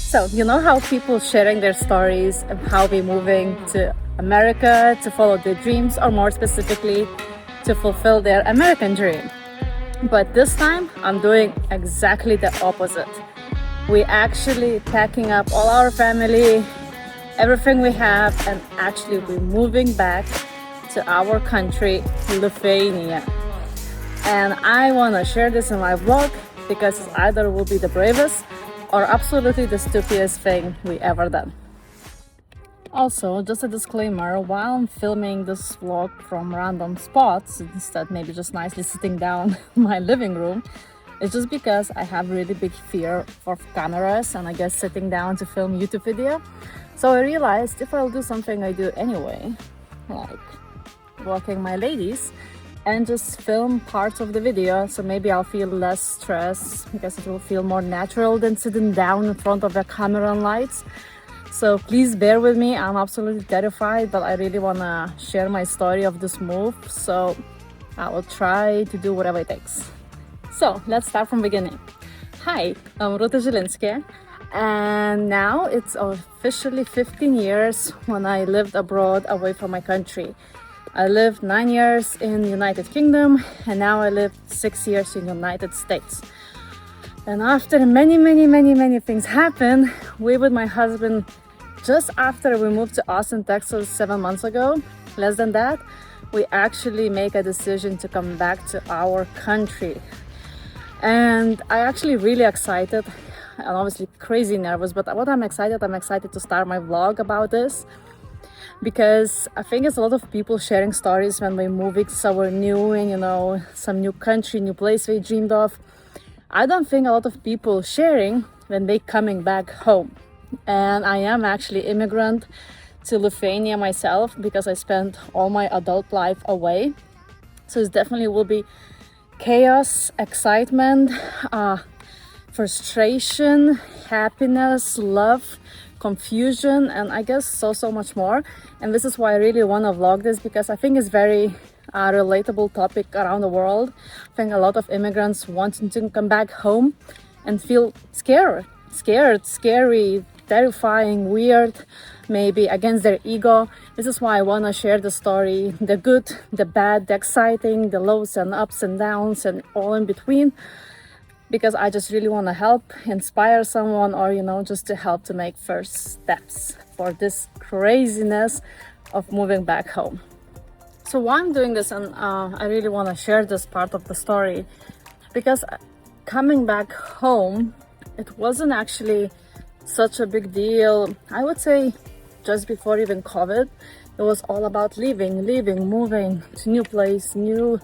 So, you know how people sharing their stories of how they're moving to America to follow their dreams, or more specifically, to fulfill their American dream. But this time, I'm doing exactly the opposite. We actually packing up all our family, everything we have, and actually we're moving back to our country, Lithuania. And I want to share this in my vlog because it either will be the bravest or absolutely the stupidest thing we ever done. Also, just a disclaimer, while I'm filming this vlog from random spots, instead maybe just nicely sitting down in my living room, it's just because I have really big fear of cameras and I guess sitting down to film YouTube video. So I realized if I'll do something I do anyway, like walking my ladies, and just film parts of the video, so maybe I'll feel less stress because it will feel more natural than sitting down in front of the camera and lights. So please bear with me, I'm absolutely terrified, but I really want to share my story of this move, so I will try to do whatever it takes. So let's start from beginning. Hi, I'm Rutaverse, and now it's officially 15 years when I lived abroad away from my country. I lived 9 years in the United Kingdom, and now I lived 6 years in the United States. And after many things happened, we with my husband, just after we moved to Austin, Texas 7 months ago, less than that, we actually make a decision to come back to our country. And I actually really excited, and obviously crazy nervous, but what I'm excited to start my vlog about this, because I think it's a lot of people sharing stories when we're moving somewhere new and, you know, some new country, new place they dreamed of. I don't think a lot of people sharing when they coming back home. And I am actually immigrant to Lithuania myself because I spent all my adult life away. So it definitely will be chaos, excitement, frustration, happiness, love, confusion, and I guess so much more. And this is why I really want to vlog this, because I think it's very relatable topic around the world. I think a lot of immigrants wanting to come back home and feel scared, scary, terrifying, weird, maybe against their ego. This is why I want to share the story, the good, the bad, the exciting, the lows and ups and downs and all in between, because I just really want to help inspire someone, or, you know, just to help to make first steps for this craziness of moving back home. So why I'm doing this, and I really want to share this part of the story, because coming back home, it wasn't actually such a big deal. I would say just before even COVID, it was all about leaving, moving to new place, new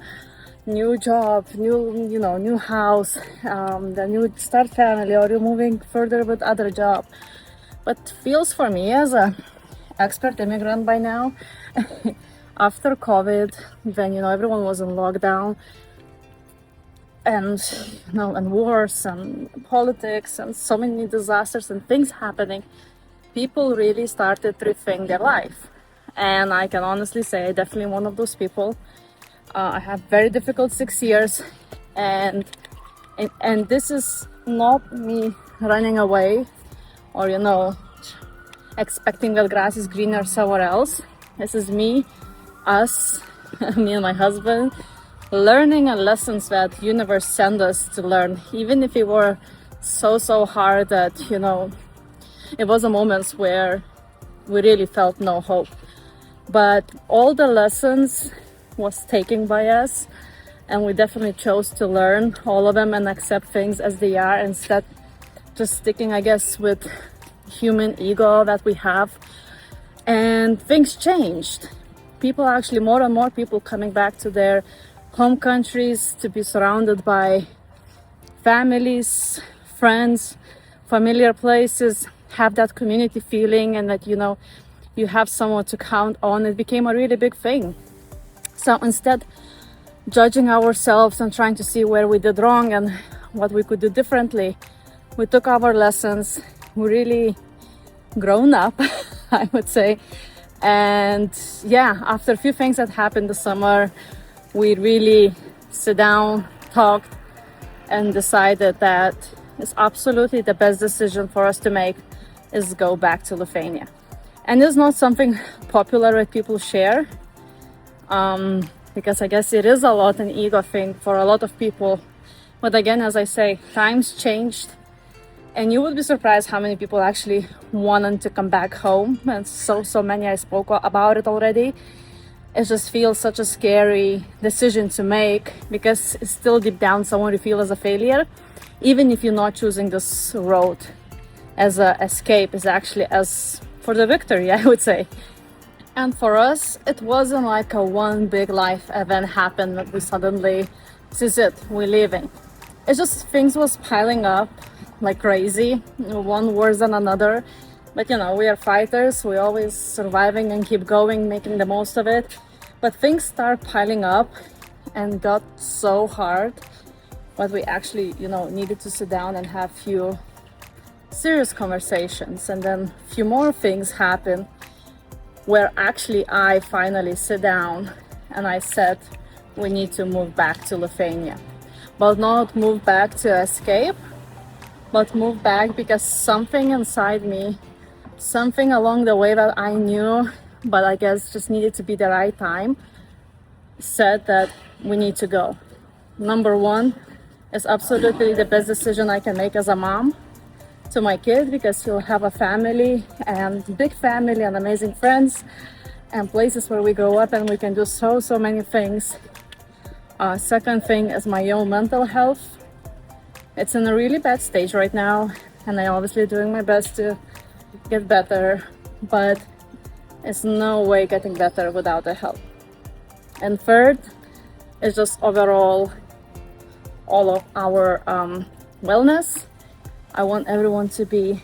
job, new house, the new start family, or you're moving further with other job. But feels for me as a expert immigrant by now, after COVID, when, you know, everyone was in lockdown, and, you know, and wars and politics and so many disasters and things happening, people really started to rethink their life. And I can honestly say I'm definitely one of those people. I have very difficult 6 years, and this is not me running away or, you know, expecting that grass is greener somewhere else. This is me, us, me and my husband, learning and lessons that universe sent us to learn, even if it were so hard that, you know, it was a moments where we really felt no hope. But all the lessons was taken by us, and we definitely chose to learn all of them and accept things as they are, instead just sticking, I guess, with human ego that we have. And things changed. People actually, more and more people coming back to their home countries to be surrounded by families, friends, familiar places, have that community feeling, and that, you know, you have someone to count on. It became a really big thing. So instead judging ourselves and trying to see where we did wrong and what we could do differently, we took our lessons, we really grown up, I would say. And yeah, after a few things that happened this summer, we really sit down, talked, and decided that is absolutely the best decision for us to make is go back to Lithuania. And it's not something popular that people share, because I guess it is a lot an ego thing for a lot of people. But again, as I say, times changed, and you would be surprised how many people actually wanted to come back home. And so many, I spoke about it already. It just feels such a scary decision to make, because it's still deep down someone you feel as a failure, even if you're not choosing this road as a escape, is actually as for the victory, I would say. And for us, it wasn't like a one big life event happened that we suddenly, this is it, we're leaving. It's just things was piling up like crazy, one worse than another. But you know, we are fighters, we're always surviving and keep going, making the most of it. But things start piling up and got so hard, but we actually, you know, needed to sit down and have few serious conversations. And then a few more things happen where actually I finally sit down and I said, we need to move back to Lithuania. But not move back to escape, but move back because something inside me, something along the way that I knew, but I guess just needed to be the right time, said that we need to go. Number one is absolutely the best decision I can make as a mom to my kid, because he'll have a family, and big family and amazing friends and places where we grow up and we can do so many things. Second thing is my own mental health. It's in a really bad stage right now, and I'm obviously doing my best to get better, but it's no way getting better without the help. And third is just overall all of our wellness. I want everyone to be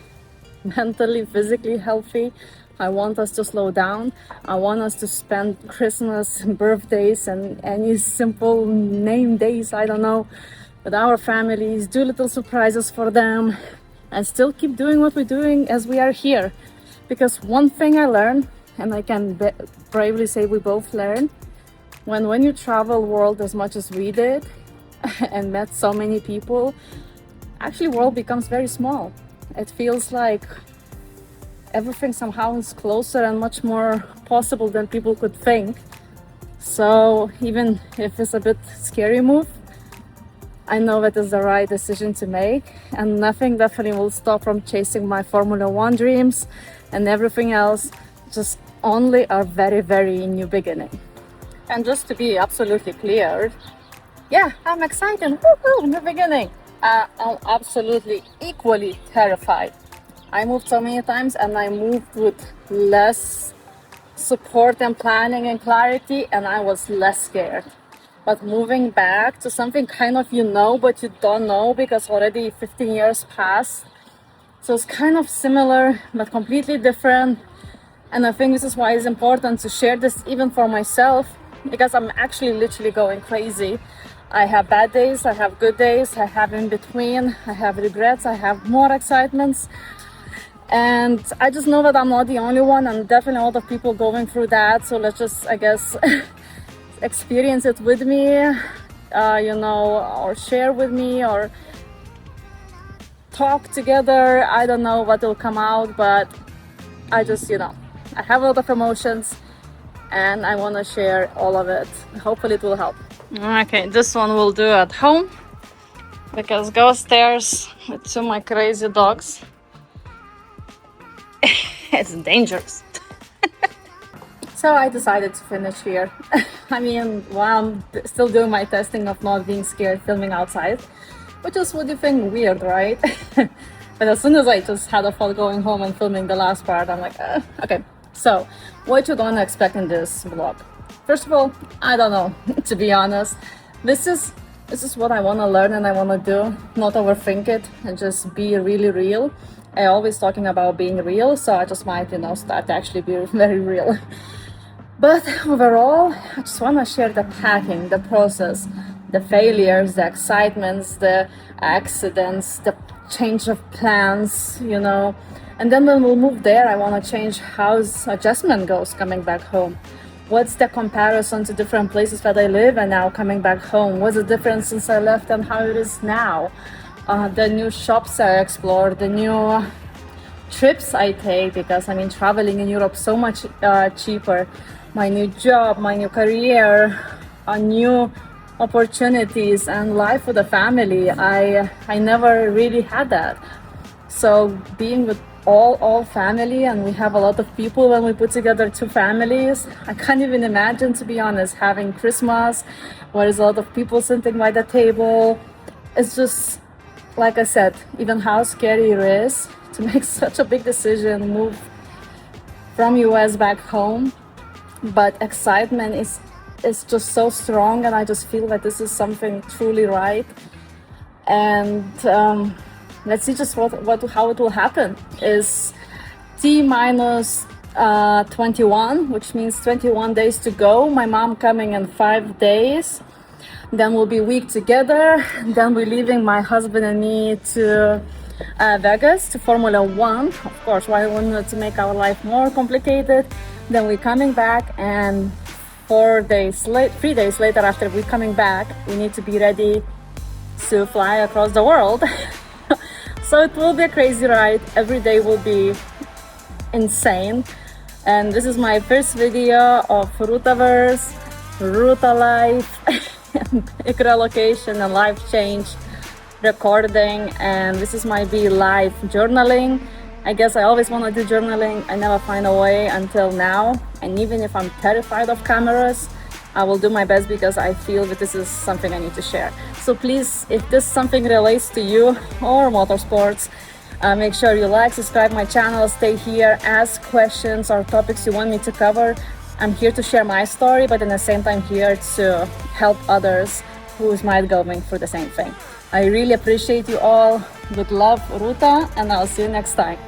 mentally, physically healthy. I want us to slow down. I want us to spend Christmas, birthdays, and any simple name days, I don't know, with our families, do little surprises for them, and still keep doing what we're doing as we are here. Because one thing I learned, and I can bravely say we both learned, when you travel world as much as we did and met so many people, actually world becomes very small. It feels like everything somehow is closer and much more possible than people could think. So even if it's a bit scary move, I know that is the right decision to make, and nothing definitely will stop from chasing my Formula One dreams, and everything else just only a very new beginning. And just to be absolutely clear, yeah, I'm excited, woohoo, new beginning. I'm absolutely equally terrified. I moved so many times, and I moved with less support and planning and clarity, and I was less scared. But moving back to something kind of you know, but you don't know because already 15 years passed. So it's kind of similar, but completely different. And I think this is why it's important to share this even for myself, because I'm actually literally going crazy. I have bad days, I have good days, I have in between, I have regrets, I have more excitements. And I just know that I'm not the only one, and definitely a lot of people going through that. So let's just, I guess, experience it with me, you know, or share with me, or talk together. I don't know what will come out, but I just, you know, I have a lot of emotions and I want to share all of it. Hopefully it will help. Okay, this one will do at home, because go upstairs with two of my crazy dogs. It's dangerous. So I decided to finish here. I mean, while I'm still doing my testing of not being scared filming outside, which is, what do you think, weird, right? But as soon as I just had a thought going home and filming the last part, I'm like, okay. So what you don't expect in this vlog? First of all, I don't know, to be honest. This is what I want to learn and I want to do, not overthink it and just be really real. I always talking about being real, so I just might, you know, start to actually be very real. But overall, I just want to share the packing, the process, the failures, the excitements, the accidents, the change of plans, you know. And then when we'll move there, I want to change how adjustment goes coming back home. What's the comparison to different places that I live and now coming back home? What's the difference since I left and how it is now? the new shops I explore, the new trips I take, because I mean traveling in Europe so much cheaper, my new job, my new career, new opportunities and life with a family. I never really had that. So being with all family, and we have a lot of people when we put together two families, I can't even imagine, to be honest, having Christmas where there's a lot of people sitting by the table. It's just, like I said, even how scary it is to make such a big decision, move from US back home. But excitement is just so strong, and I just feel that this is something truly right. And let's see just how it will happen. Is T minus 21, which means 21 days to go. My mom coming in 5 days. Then we'll be a week together. Then we're leaving, my husband and me, to Vegas, to Formula One. Of course, why wouldn't it, to make our life more complicated? Then we're coming back, and 3 days later after we're coming back, we need to be ready to fly across the world. So it will be a crazy ride. Every day will be insane. And this is my first video of Rutaverse, Ruta life, big relocation and life change recording. And this is my live journaling. I guess I always want to do journaling. I never find a way until now. And even if I'm terrified of cameras, I will do my best, because I feel that this is something I need to share. So please, if this something relates to you or motorsports, make sure you like, subscribe my channel, stay here, ask questions or topics you want me to cover. I'm here to share my story, but at the same time here to help others who might going through the same thing. I really appreciate you all. With love, Ruta, and I'll see you next time.